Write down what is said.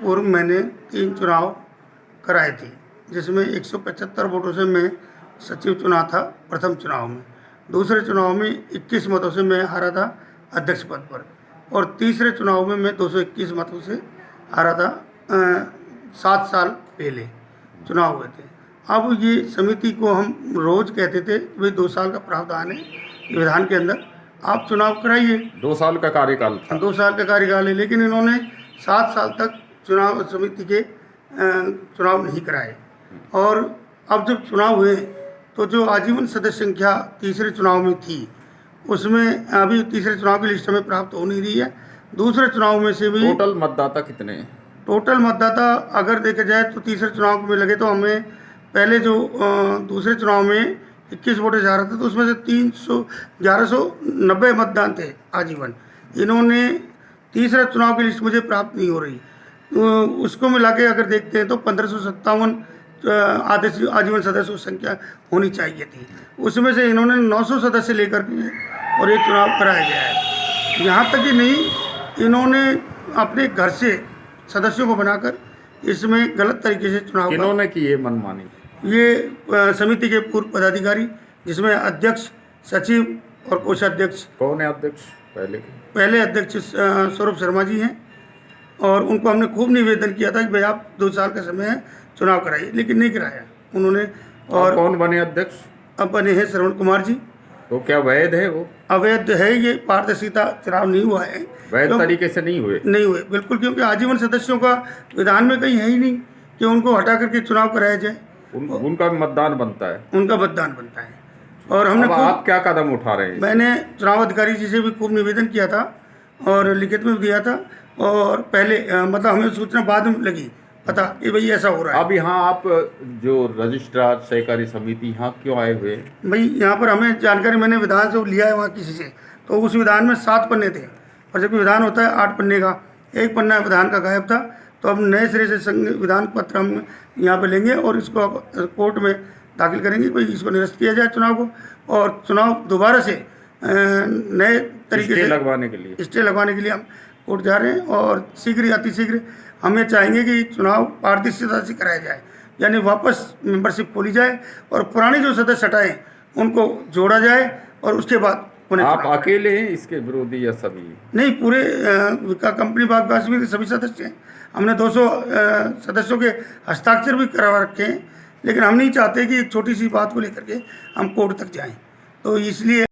पूर्व मैंने 3 चुनाव कराए थे, जिसमें 175 वोटों से मैं सचिव चुना था प्रथम चुनाव में। दूसरे चुनाव में 21 मतों से मैं हारा था अध्यक्ष पद पर, और तीसरे चुनाव में मैं 221 मतों से हारा था। 7 साल पहले चुनाव हुए थे। अब ये समिति को हम रोज कहते थे कि भाई 2 साल का प्रावधान है विधान के अंदर, आप चुनाव कराइए। 2 साल का कार्यकाल था। 2 साल का कार्यकाल है, लेकिन इन्होंने 7 साल तक चुनाव समिति के चुनाव नहीं कराए। और अब जब चुनाव हुए तो जो आजीवन सदस्य संख्या तीसरे चुनाव में थी, उसमें अभी तीसरे चुनाव की लिस्ट में प्राप्त हो नहीं रही है। दूसरे चुनाव में से भी टोटल मतदाता कितने हैं? टोटल मतदाता अगर देखा जाए तो तीसरे चुनाव में लगे तो हमें पहले जो दूसरे चुनाव में 21 वोटें जा रहा था, तो उसमें से 1190 मतदान थे आजीवन। इन्होंने तीसरा चुनाव की लिस्ट मुझे प्राप्त नहीं हो रही, तो उसको मिला के अगर देखते हैं तो 1557 आजीवन सदस्यों की संख्या होनी चाहिए थी। उसमें से इन्होंने 900 सदस्य लेकर के और ये चुनाव कराया गया है। यहाँ तक ही नहीं, इन्होंने अपने घर से सदस्यों को बनाकर इसमें गलत तरीके से चुनाव किन्होंने की ये मनमानी? ये समिति के पूर्व पदाधिकारी, जिसमें अध्यक्ष, सचिव और कोषाध्यक्ष। कौन है अध्यक्ष? पहले अध्यक्ष सौरभ शर्मा जी हैं, और उनको हमने खूब निवेदन किया था कि भाई आप 2 साल का समय है, चुनाव कराइए, लेकिन नहीं कराया उन्होंने। और कौन बने अध्यक्ष? अब बने हैं श्रवण कुमार जी। तो क्या वैध है वो? अवैध है, ये पारदर्शिता चुनाव नहीं हुआ है। वैध तरीके से नहीं हुए बिल्कुल, क्योंकि आजीवन सदस्यों का विधान में कहीं है ही नहीं कि उनको हटा करके चुनाव कराया जाए। उनका मतदान बनता है। उनका मतदान बनता है। और हमने आप क्या कदम उठा रहे हैं? मैंने चुनाव अधिकारी जी से भी खूब निवेदन किया था और लिखित में भी दिया था, और पहले मतलब हमें सूचना बाद में लगी पता कि भाई ऐसा हो रहा है। अब यहाँ आप जो रजिस्ट्रार सहकारी समिति, यहाँ क्यों आए हुए? भाई यहाँ पर हमें जानकारी मैंने विधान से लिया है वहाँ किसी से, तो उस विधान में 7 पन्ने थे, और जबकि विधान होता है 8 पन्ने का, 1 पन्ना विधान का गायब था। तो अब नए सिरे से विधान पत्र हम यहाँ पे लेंगे और इसको कोर्ट में दाखिल करेंगे, कोई इसको निरस्त किया जाए चुनाव को, और चुनाव दोबारा से नए तरीके से स्टे लगवाने के लिए हम कोर्ट जा रहे हैं। और शीघ्र ही अतिशीघ्र हम ये चाहेंगे कि चुनाव पारदर्शिता से कराया जाए, यानी वापस मेंबरशिप खोली जाए और पुराने जो सदस्य हटाए उनको जोड़ा जाए, और उसके बाद आप अकेले हैं इसके विरोधी या सभी? नहीं, पूरे कंपनी बागवास में सभी सदस्य हैं। हमने 200 सदस्यों के हस्ताक्षर भी करवा रखे हैं, लेकिन हम नहीं चाहते कि एक छोटी सी बात को लेकर के हम कोर्ट तक जाएं, तो इसलिए